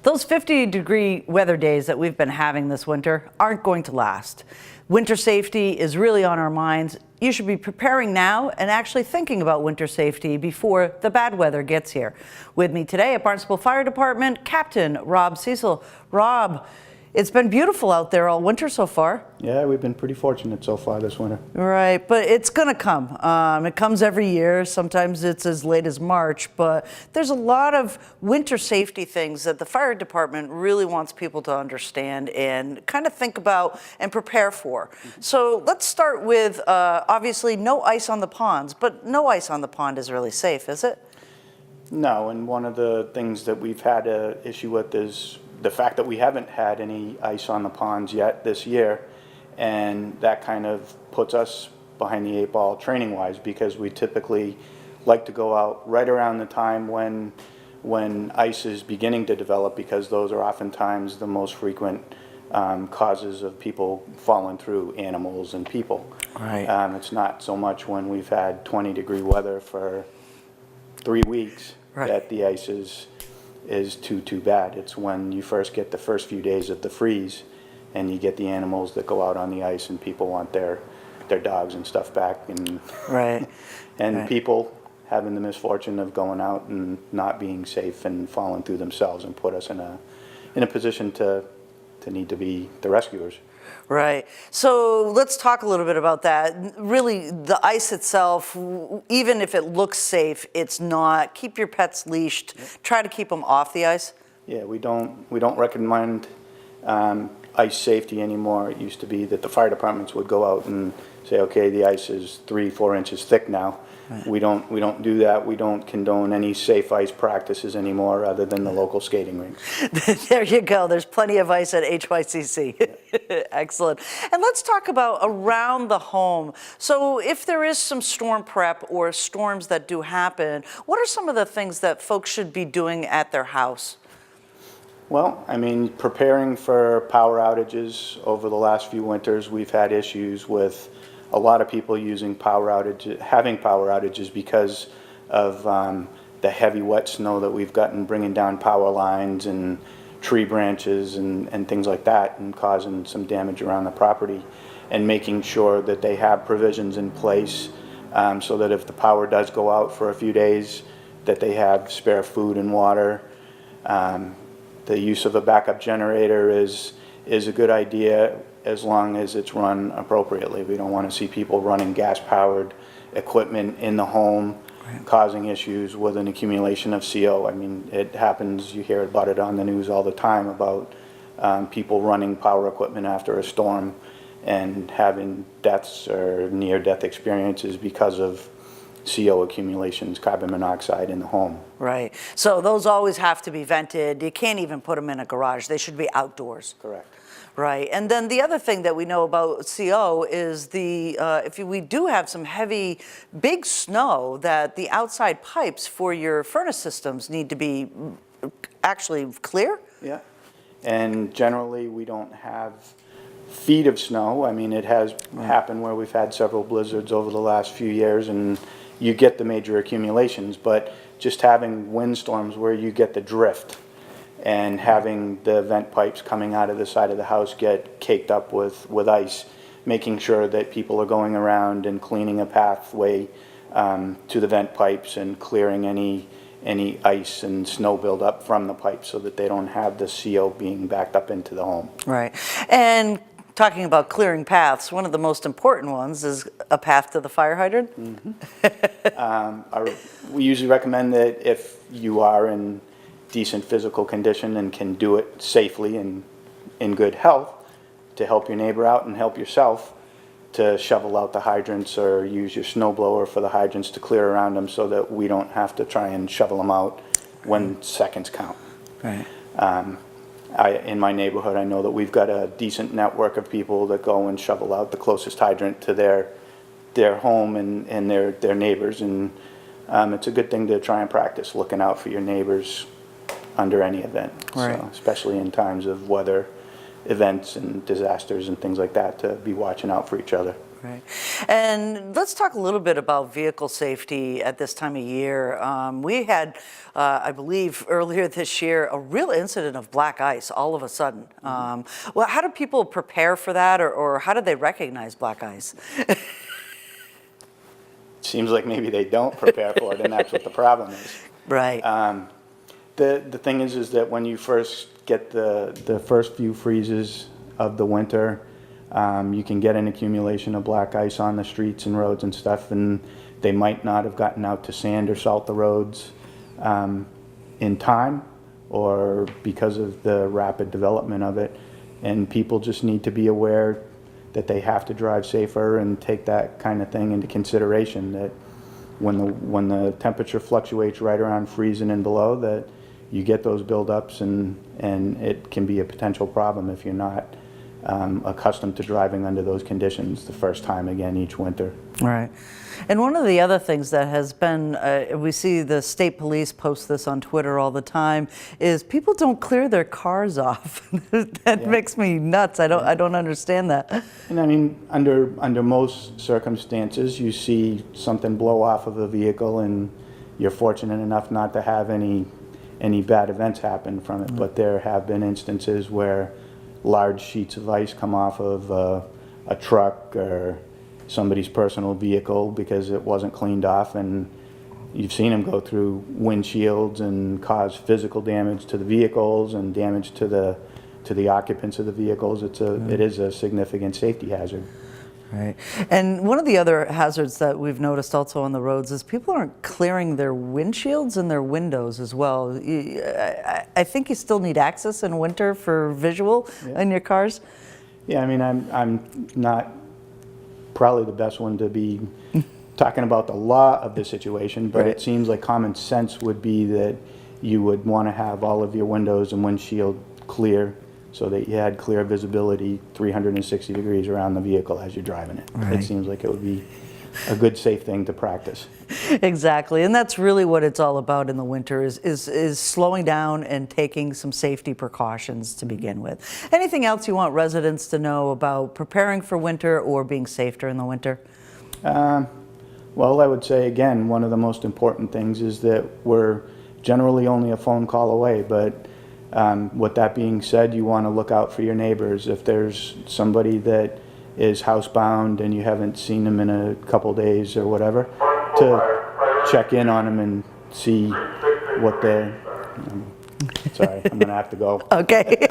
Those 50-degree weather days that we've been having this winter aren't going to last. Winter safety is really on our minds. You should be preparing now and actually thinking about winter safety before the bad weather gets here. With me today at Barnstable Fire Department, Captain Rob Cecil. Rob, it's been beautiful out there all winter so far. Yeah, we've been pretty fortunate so far this winter. Right, but it's going to come. It comes every year. Sometimes it's as late as March, but there's a lot of winter safety things that the fire department really wants people to understand and kind of think about and prepare for. So let's start with, obviously, no ice on the ponds, but no ice on the pond is really safe, is it? No, and one of the things that we've had an issue with is the fact that we haven't had any ice on the ponds yet this year, and that kind of puts us behind the eight ball training wise, because we typically like to go out right around the time when ice is beginning to develop, because those are oftentimes the most frequent causes of people falling through, animals and people. Right. It's not so much when we've had 20-degree weather for 3 weeks that the ice is too bad. It's when you first get the first few days of the freeze and you get the animals that go out on the ice and people want their dogs and stuff back, and people having the misfortune of going out and not being safe and falling through themselves and put us in a position to need to be the rescuers. Right. So let's talk a little bit about that. Really, the ice itself, even if it looks safe, it's not. Keep your pets leashed. Try to keep them off the ice. Yeah, we don't recommend ice safety anymore. It used to be that the fire departments would go out and say, okay, the ice is 3-4 inches thick now. Right. We don't do that. We don't condone any safe ice practices anymore, other than the local skating rinks. There you go. There's plenty of ice at HYCC. Excellent. And let's talk about around the home. So if there is some storm prep or storms that do happen, what are some of the things that folks should be doing at their house? Well, I mean, preparing for power outages. Over the last few winters, we've had issues with a lot of people having power outages because of the heavy wet snow that we've gotten, bringing down power lines and tree branches and things like that, and causing some damage around the property, and making sure that they have provisions in place so that if the power does go out for a few days, that they have spare food and water. The use of a backup generator is a good idea, as long as it's run appropriately. We don't want to see people running gas-powered equipment in the home, causing issues with an accumulation of CO. I mean, it happens, you hear about it on the news all the time, about people running power equipment after a storm and having deaths or near-death experiences because of CO accumulations, carbon monoxide in the home. Right. So those always have to be vented. You can't even put them in a garage. They should be outdoors. Correct. Right. And then the other thing that we know about CO is if we do have some heavy, big snow, that the outside pipes for your furnace systems need to be actually clear. Yeah. And generally we don't have feet of snow. I mean, it has happened where we've had several blizzards over the last few years, and you get the major accumulations, but just having windstorms where you get the drift, and having the vent pipes coming out of the side of the house get caked up with ice, making sure that people are going around and cleaning a pathway to the vent pipes and clearing any ice and snow buildup from the pipes, so that they don't have the CO being backed up into the home. Right. And talking about clearing paths, one of the most important ones is a path to the fire hydrant. We usually recommend that if you are in decent physical condition and can do it safely and in good health, to help your neighbor out and help yourself, to shovel out the hydrants or use your snow blower for the hydrants to clear around them, so that we don't have to try and shovel them out when seconds count. Right. In my neighborhood, I know that we've got a decent network of people that go and shovel out the closest hydrant to their home and their neighbors, and it's a good thing to try and practice looking out for your neighbors under any event. Right. So, especially in times of weather events and disasters and things like that, to be watching out for each other. Right. And let's talk a little bit about vehicle safety at this time of year. We had, I believe, earlier this year, a real incident of black ice all of a sudden. Well, how do people prepare for that, or how do they recognize black ice? Seems like maybe they don't prepare for it, and that's what the problem is. Right. The thing is that when you first get the first few freezes of the winter, you can get an accumulation of black ice on the streets and roads and stuff, and they might not have gotten out to sand or salt the roads in time, or because of the rapid development of it. And people just need to be aware that they have to drive safer and take that kind of thing into consideration, that when the temperature fluctuates right around freezing and below, that you get those buildups, and it can be a potential problem if you're not accustomed to driving under those conditions the first time again each winter. Right. And one of the other things that has been, we see the state police post this on Twitter all the time, is people don't clear their cars off. That makes me nuts. I don't understand that. And I mean, under most circumstances, you see something blow off of a vehicle, and you're fortunate enough not to have any bad events happen from it. But there have been instances where large sheets of ice come off of a truck or somebody's personal vehicle because it wasn't cleaned off, and you've seen them go through windshields and cause physical damage to the vehicles and damage to the occupants of the vehicles. It is a significant safety hazard. Right. And one of the other hazards that we've noticed also on the roads is people aren't clearing their windshields and their windows as well. I think you still need access in winter for visual in your cars. Yeah, I mean, I'm not probably the best one to be talking about the law of the situation, but it seems like common sense would be that you would want to have all of your windows and windshield clear, so that you had clear visibility 360 degrees around the vehicle as you're driving it. It seems like it would be a good, safe thing to practice. Exactly, and that's really what it's all about in the winter, is slowing down and taking some safety precautions to begin with. Anything else you want residents to know about preparing for winter or being safe during the winter? Well, I would say, again, one of the most important things is that we're generally only a phone call away, but with that being said, you want to look out for your neighbors. If there's somebody that is housebound and you haven't seen them in a couple days or whatever, to check in on them and see what they're... Sorry, I'm going to have to go. Okay.